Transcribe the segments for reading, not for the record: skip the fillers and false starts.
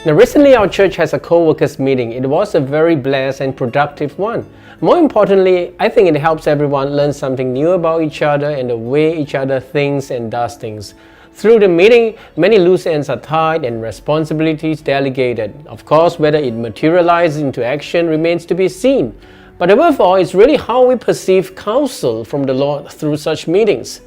Now, recently our church has a co-workers meeting. It was a very blessed and productive one. More importantly, I think it helps everyone learn something new about each other and the way each other thinks and does things. Through the meeting, many loose ends are tied and responsibilities delegated. Of course, whether it materializes into action remains to be seen. But above all, it's really how we perceive counsel from the Lord through such meetings.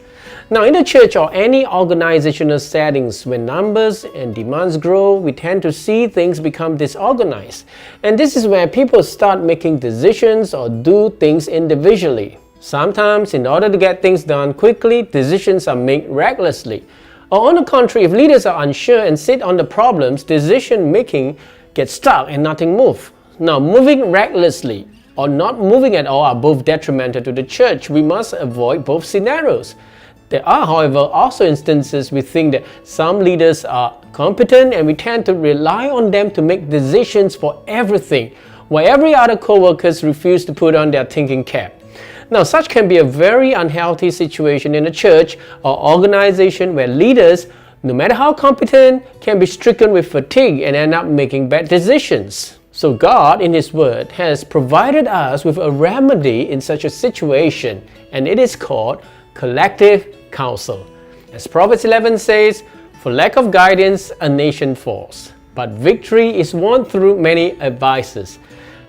Now, in the church or any organizational settings, when numbers and demands grow, we tend to see things become disorganized. And this is where people start making decisions or do things individually. Sometimes, in order to get things done quickly, decisions are made recklessly. Or on the contrary, if leaders are unsure and sit on the problems, decision making gets stuck and nothing moves. Now, moving recklessly or not moving at all are both detrimental to the church. We must avoid both scenarios. There are, however, also instances we think that some leaders are competent and we tend to rely on them to make decisions for everything, while every other co-workers refuse to put on their thinking cap. Now, such can be a very unhealthy situation in a church or organization where leaders, no matter how competent, can be stricken with fatigue and end up making bad decisions. So God, in His Word, has provided us with a remedy in such a situation, and it is called collective counsel. As Proverbs 11 says, "For lack of guidance, a nation falls, but victory is won through many advices."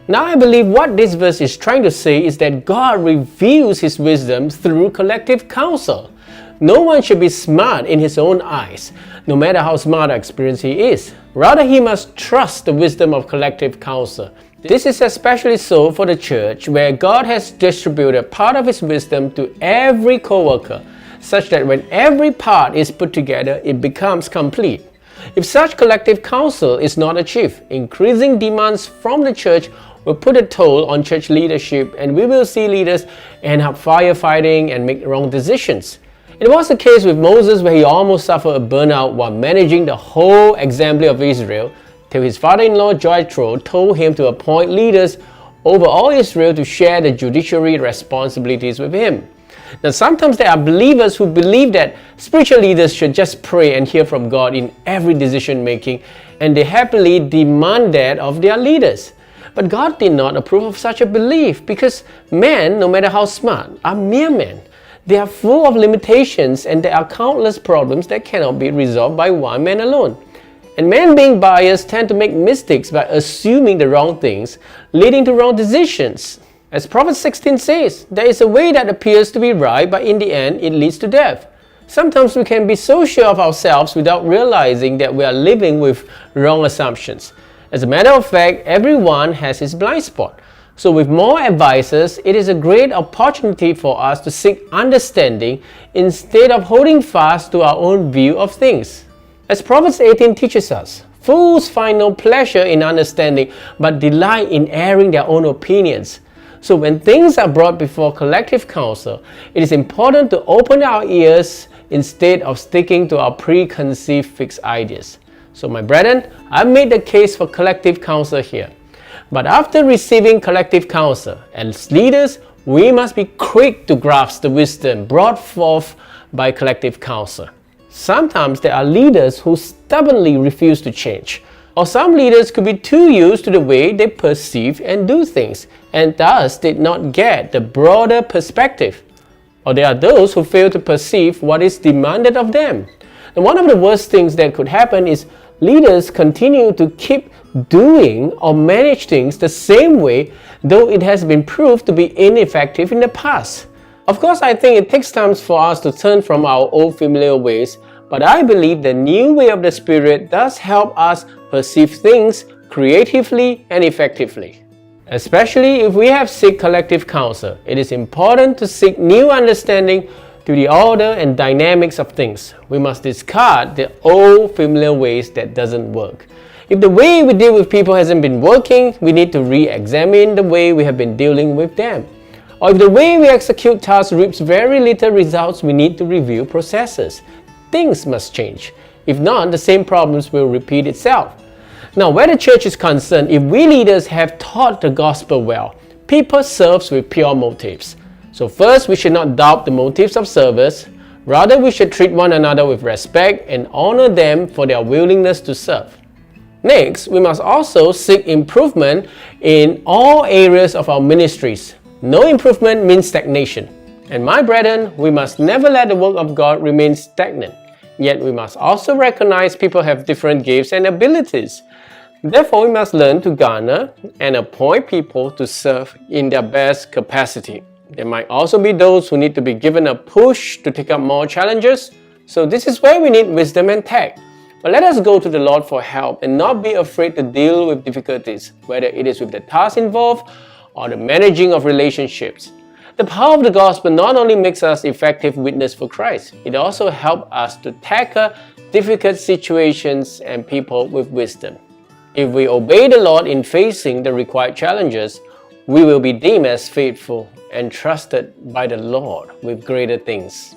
Now, I believe what this verse is trying to say is that God reveals His wisdom through collective counsel. No one should be smart in his own eyes, no matter how smart or experienced he is. Rather, he must trust the wisdom of collective counsel. This is especially so for the church, where God has distributed part of His wisdom to every co-worker, such that when every part is put together, it becomes complete. If such collective counsel is not achieved, increasing demands from the church will put a toll on church leadership, and we will see leaders end up firefighting and make wrong decisions. It was the case with Moses, where he almost suffered a burnout while managing the whole assembly of Israel, till his father-in-law Jethro told him to appoint leaders over all Israel to share the judiciary responsibilities with him. Now, sometimes there are believers who believe that spiritual leaders should just pray and hear from God in every decision making, and they happily demand that of their leaders. But God did not approve of such a belief, because men, no matter how smart, are mere men. They are full of limitations, and there are countless problems that cannot be resolved by one man alone. And men, being biased, tend to make mistakes by assuming the wrong things, leading to wrong decisions. As Proverbs 16 says, there is a way that appears to be right, but in the end it leads to death. Sometimes we can be so sure of ourselves without realizing that we are living with wrong assumptions. As a matter of fact, everyone has his blind spot. So with more advisors, it is a great opportunity for us to seek understanding instead of holding fast to our own view of things. As Proverbs 18 teaches us, fools find no pleasure in understanding, but delight in airing their own opinions. So when things are brought before collective counsel, it is important to open our ears instead of sticking to our preconceived fixed ideas. So my brethren, I've made the case for collective counsel here. But after receiving collective counsel, as leaders, we must be quick to grasp the wisdom brought forth by collective counsel. Sometimes there are leaders who stubbornly refuse to change, or some leaders could be too used to the way they perceive and do things, and thus did not get the broader perspective. Or there are those who fail to perceive what is demanded of them. And one of the worst things that could happen is leaders continue to keep doing or manage things the same way, though it has been proved to be ineffective in the past. Of course, I think it takes time for us to turn from our old familiar ways, but I believe the new way of the Spirit does help us perceive things creatively and effectively. Especially if we have sought collective counsel, it is important to seek new understanding to the order and dynamics of things. We must discard the old familiar ways that doesn't work. If the way we deal with people hasn't been working, we need to re-examine the way we have been dealing with them. Or if the way we execute tasks reaps very little results, we need to review processes. Things must change. If not, the same problems will repeat itself. Now, where the church is concerned, if we leaders have taught the gospel well, people serve with pure motives. So first, we should not doubt the motives of service. Rather, we should treat one another with respect and honor them for their willingness to serve. Next, we must also seek improvement in all areas of our ministries. No improvement means stagnation. And my brethren, we must never let the work of God remain stagnant. Yet we must also recognize people have different gifts and abilities. Therefore, we must learn to garner and appoint people to serve in their best capacity. There might also be those who need to be given a push to take up more challenges. So this is where we need wisdom and tact. But let us go to the Lord for help and not be afraid to deal with difficulties, whether it is with the task involved or the managing of relationships. The power of the gospel not only makes us effective witness for Christ, it also helps us to tackle difficult situations and people with wisdom. If we obey the Lord in facing the required challenges, we will be deemed as faithful and trusted by the Lord with greater things.